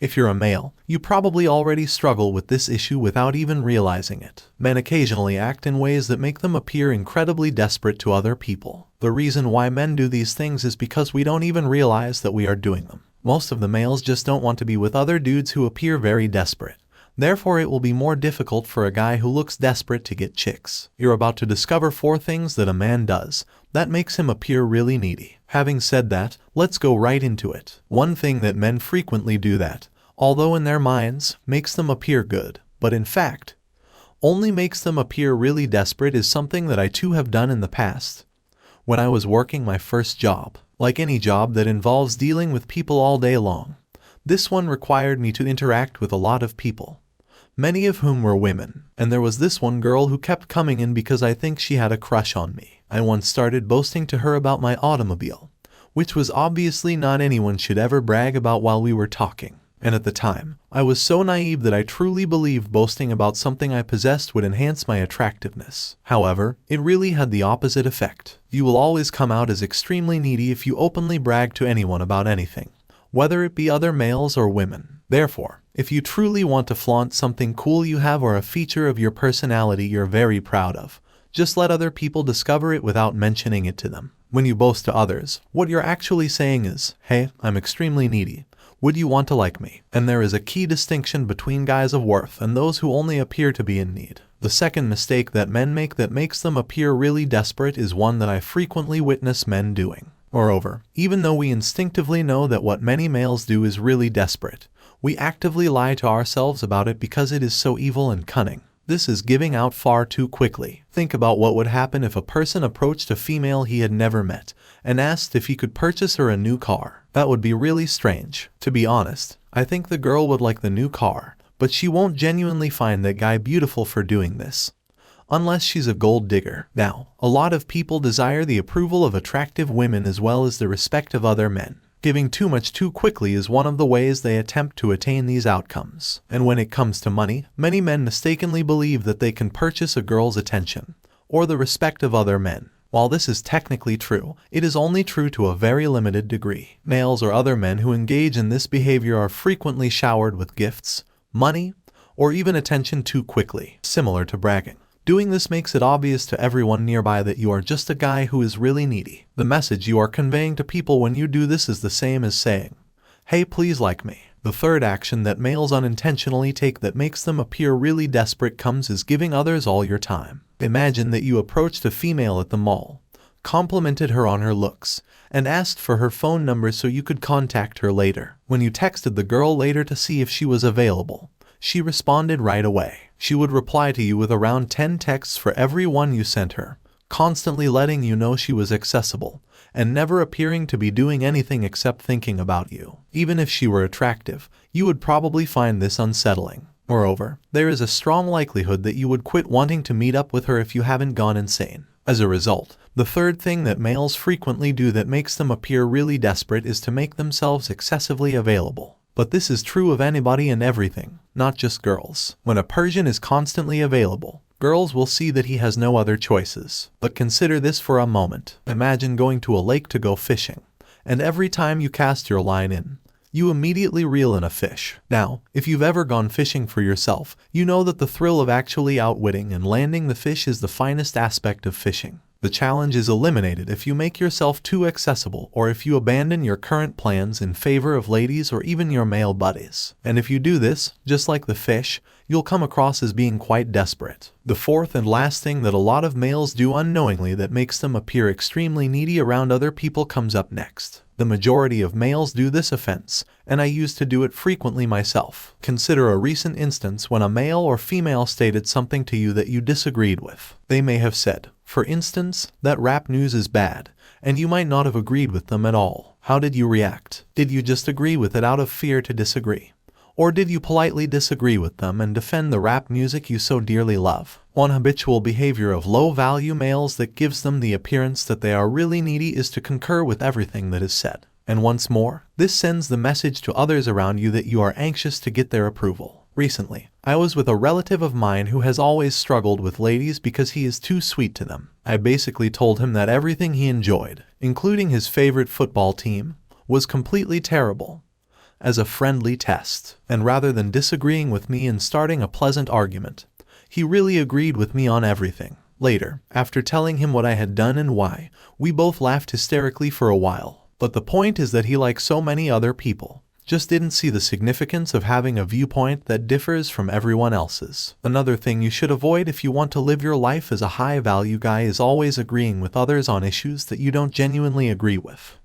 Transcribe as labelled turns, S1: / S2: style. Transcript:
S1: If you're a male, you probably already struggle with this issue without even realizing it. Men occasionally act in ways that make them appear incredibly desperate to other people. The reason why men do these things is because we don't even realize that we are doing them. Most of the males just don't want to be with other dudes who appear very desperate. Therefore, it will be more difficult for a guy who looks desperate to get chicks. You're about to discover 4 things that a man does that makes him appear really needy. Having said that, let's go right into it. One thing that men frequently do that, although in their minds, makes them appear good, but in fact, only makes them appear really desperate is something that I too have done in the past. When I was working my first job, like any job that involves dealing with people all day long, this one required me to interact with a lot of people, many of whom were women, and there was this one girl who kept coming in because I think she had a crush on me. I once started boasting to her about my automobile, which was obviously not anyone should ever brag about while we were talking. And at the time, I was so naive that I truly believed boasting about something I possessed would enhance my attractiveness. However, it really had the opposite effect. You will always come out as extremely needy if you openly brag to anyone about anything, whether it be other males or women. Therefore, if you truly want to flaunt something cool you have or a feature of your personality you're very proud of, just let other people discover it without mentioning it to them. When you boast to others, what you're actually saying is, "Hey, I'm extremely needy. Would you want to like me?" And there is a key distinction between guys of worth and those who only appear to be in need. The second mistake that men make that makes them appear really desperate is one that I frequently witness men doing. Moreover, even though we instinctively know that what many males do is really desperate, we actively lie to ourselves about it because it is so evil and cunning. This is giving out far too quickly. Think about what would happen if a person approached a female he had never met and asked if he could purchase her a new car. That would be really strange. To be honest, I think the girl would like the new car, but she won't genuinely find that guy beautiful for doing this, unless she's a gold digger. Now, a lot of people desire the approval of attractive women as well as the respect of other men. Giving too much too quickly is one of the ways they attempt to attain these outcomes. And when it comes to money, many men mistakenly believe that they can purchase a girl's attention or the respect of other men. While this is technically true, it is only true to a very limited degree. Males or other men who engage in this behavior are frequently showered with gifts, money, or even attention too quickly, similar to bragging. Doing this makes it obvious to everyone nearby that you are just a guy who is really needy. The message you are conveying to people when you do this is the same as saying, "Hey, please like me." The third action that males unintentionally take that makes them appear really desperate comes as giving others all your time. Imagine that you approached a female at the mall, complimented her on her looks, and asked for her phone number so you could contact her later. When you texted the girl later to see if she was available, she responded right away. She would reply to you with around 10 texts for every one you sent her, constantly letting you know she was accessible, and never appearing to be doing anything except thinking about you. Even if she were attractive, you would probably find this unsettling. Moreover, there is a strong likelihood that you would quit wanting to meet up with her if you haven't gone insane. As a result, the third thing that males frequently do that makes them appear really desperate is to make themselves excessively available. But this is true of anybody and everything, not just girls. When a Persian is constantly available, girls will see that he has no other choices. But consider this for a moment. Imagine going to a lake to go fishing, and every time you cast your line in, you immediately reel in a fish. Now, if you've ever gone fishing for yourself, you know that the thrill of actually outwitting and landing the fish is the finest aspect of fishing. The challenge is eliminated if you make yourself too accessible or if you abandon your current plans in favor of ladies or even your male buddies. And if you do this, just like the fish, you'll come across as being quite desperate. The fourth and last thing that a lot of males do unknowingly that makes them appear extremely needy around other people comes up next. The majority of males do this offense, and I used to do it frequently myself. Consider a recent instance when a male or female stated something to you that you disagreed with. They may have said, for instance, that rap news is bad, and you might not have agreed with them at all. How did you react? Did you just agree with it out of fear to disagree? Or did you politely disagree with them and defend the rap music you so dearly love? One habitual behavior of low-value males that gives them the appearance that they are really needy is to concur with everything that is said. And once more, this sends the message to others around you that you are anxious to get their approval. Recently, I was with a relative of mine who has always struggled with ladies because he is too sweet to them. I basically told him that everything he enjoyed, including his favorite football team, was completely terrible, as a friendly test, and rather than disagreeing with me and starting a pleasant argument, he really agreed with me on everything. Later, after telling him what I had done and why, we both laughed hysterically for a while. But the point is that he, like so many other people, just didn't see the significance of having a viewpoint that differs from everyone else's. Another thing you should avoid if you want to live your life as a high-value guy is always agreeing with others on issues that you don't genuinely agree with.